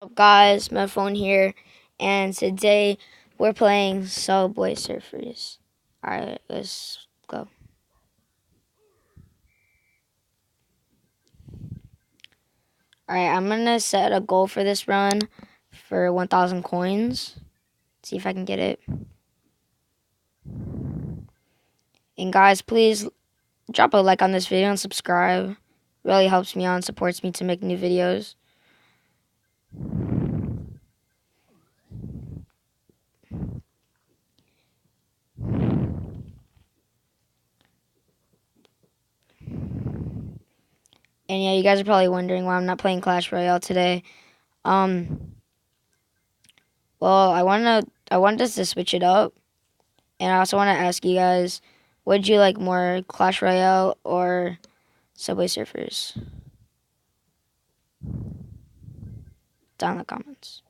Up, guys? My phone here, and today we're playing Subway Surfers. Alright, let's go. Alright, I'm gonna set a goal for this run for 1,000 coins. See if I can get it. And guys, please drop a like on this video and subscribe. Really helps me out and supports me to make new videos. And yeah, you guys are probably wondering why I'm not playing Clash Royale today. Well, I wanted us to switch it up. And I also want to ask you guys, would you like more Clash Royale or Subway Surfers? Down in the comments.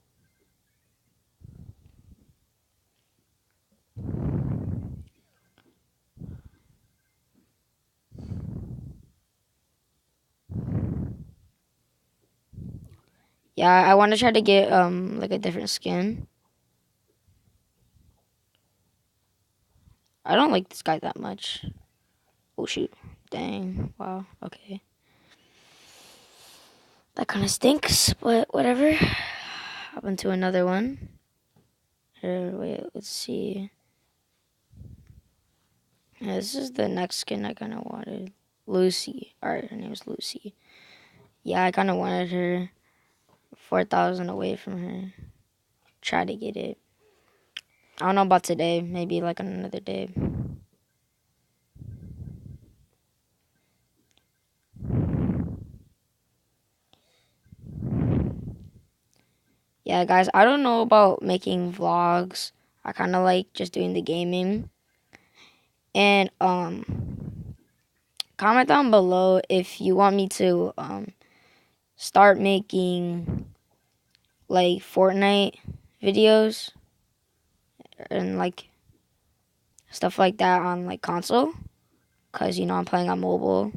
Yeah, I want to try to get like a different skin. I don't like this guy that much. Oh shoot. Dang. Wow. Okay. That kind of stinks, but whatever. Hop into another one. Here, wait, let's see. Yeah, this is the next skin I kind of wanted. Lucy. Alright, her name is Lucy. Yeah, I kind of wanted her 4,000 away from her. Try to get it. I don't know about today. Maybe like on another day. Yeah, guys, I don't know about making vlogs. I kind of like just doing the gaming. And comment down below if you want me to start making like Fortnite videos and like stuff like that on like console, cuz I'm playing on mobile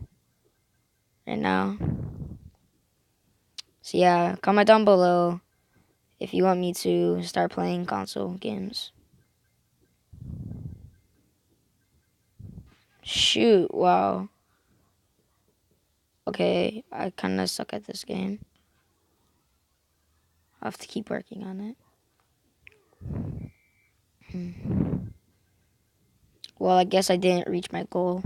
right now. So yeah, comment down below if you want me to start playing console games. Shoot, wow. Okay, I kind of suck at this game. I'll have to keep working on it. Well, I guess I didn't reach my goal.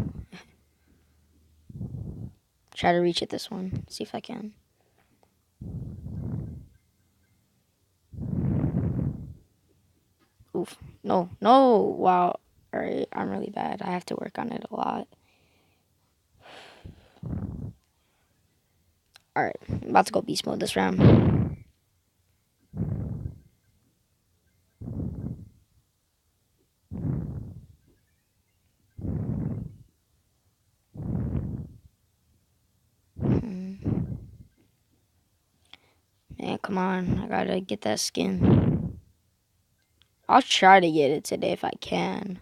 Try to reach it this one. See if I can. Oof. No, no. Wow. Alright, I'm really bad. I have to work on it a lot. Alright, I'm about to go beast mode this round. Man, come on. I gotta get that skin. I'll try to get it today if I can.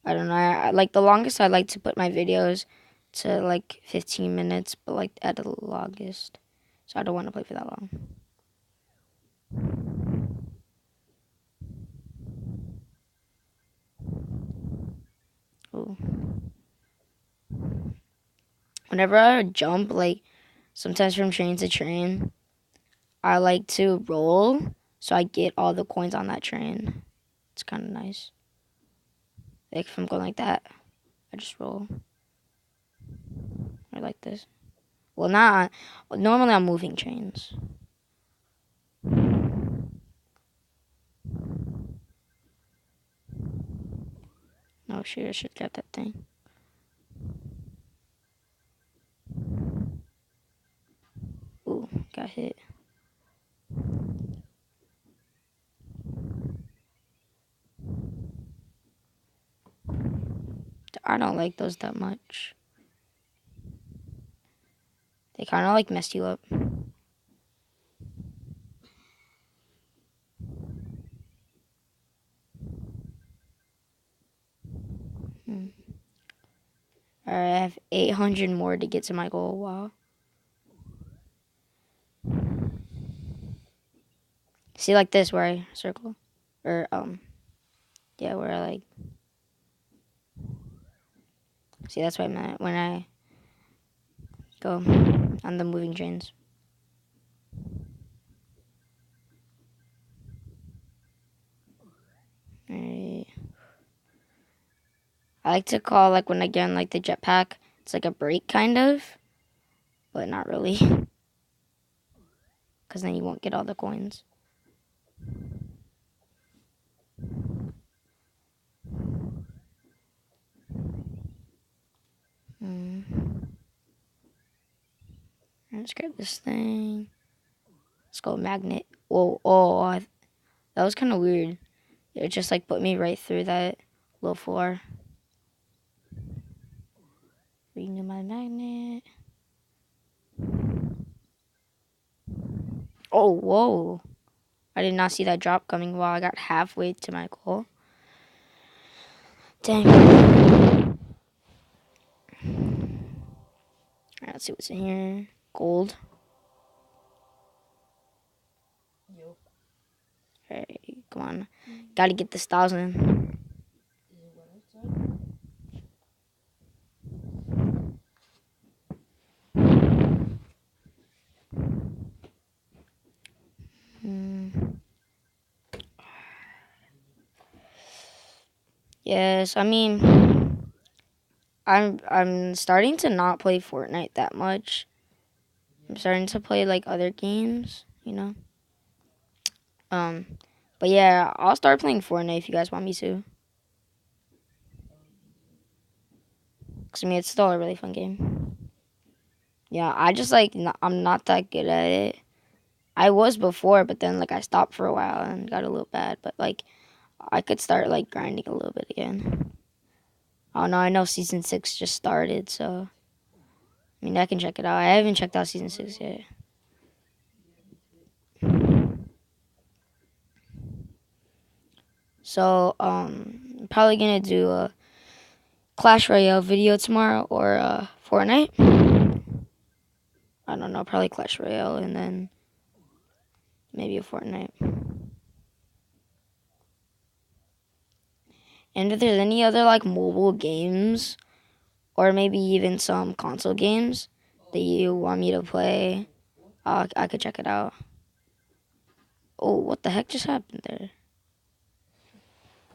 I don't know. Like the longest I like to put my videos to like 15 minutes, but like at the longest. So I don't want to play for that long. Ooh. Whenever I jump, like sometimes from train to train, I like to roll so I get all the coins on that train. It's kind of nice. Like if I'm going like that, I just roll. Or like this. Well, not. Normally I'm moving trains. Oh shoot, I should get that thing. Ooh, got hit. I don't like those that much. They kind of like mess you up. Alright, I have 800 more to get to my goal. Wow. See, like this, where I circle, or yeah, where I like. See, that's what I meant when I go on the moving trains. Alright. I like to call like when I get on like the jetpack, it's like a break kind of, but not really, because then you won't get all the coins. Let's grab this thing. Let's go magnet. Whoa, that was kind of weird. It just like put me right through that low floor. Renew my magnet. Oh, whoa. I did not see that drop coming while I got halfway to my goal. Dang. Alright, let's see what's in here. Gold. Alright, come on. Gotta get this 1,000. Yes, I mean, I'm starting to not play Fortnite that much. I'm starting to play like other games, you know. But yeah, I'll start playing Fortnite if you guys want me to. Cause I mean, it's still a really fun game. Yeah, I just like I'm not that good at it. I was before, but then like I stopped for a while and got a little bad. But like I could start like grinding a little bit again. Oh no, I know season 6 just started, so I mean I can check it out. I haven't checked out season 6 yet. So I'm probably gonna do a Clash Royale video tomorrow or Fortnite. I don't know, probably Clash Royale and then maybe a Fortnite. And if there's any other like mobile games or maybe even some console games that you want me to play, I could check it out. Oh, what the heck just happened there?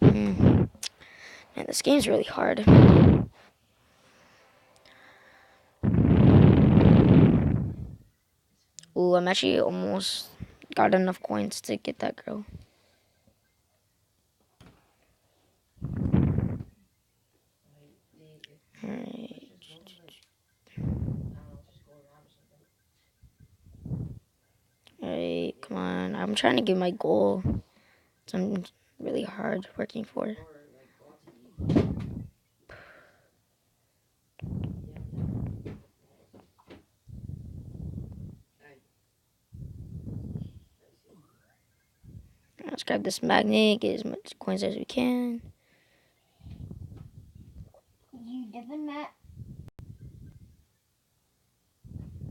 Man, this game's really hard. Ooh, I'm actually almost got enough coins to get that girl. Alright. Alright, come on. I'm trying to get my goal. I'm really hard working for. Let's grab this magnet, get as much coins as we can. You dipping, Matt?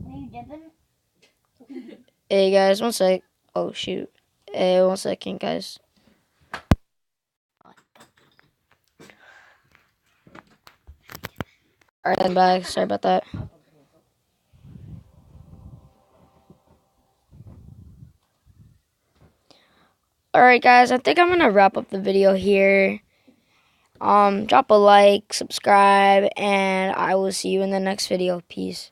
Are you dipping? Hey guys, one sec. Oh shoot. Hey, 1 second, guys. Alright, I'm back. Sorry about that. Alright guys, I think I'm gonna wrap up the video here. Drop a like, subscribe, and I will see you in the next video. Peace.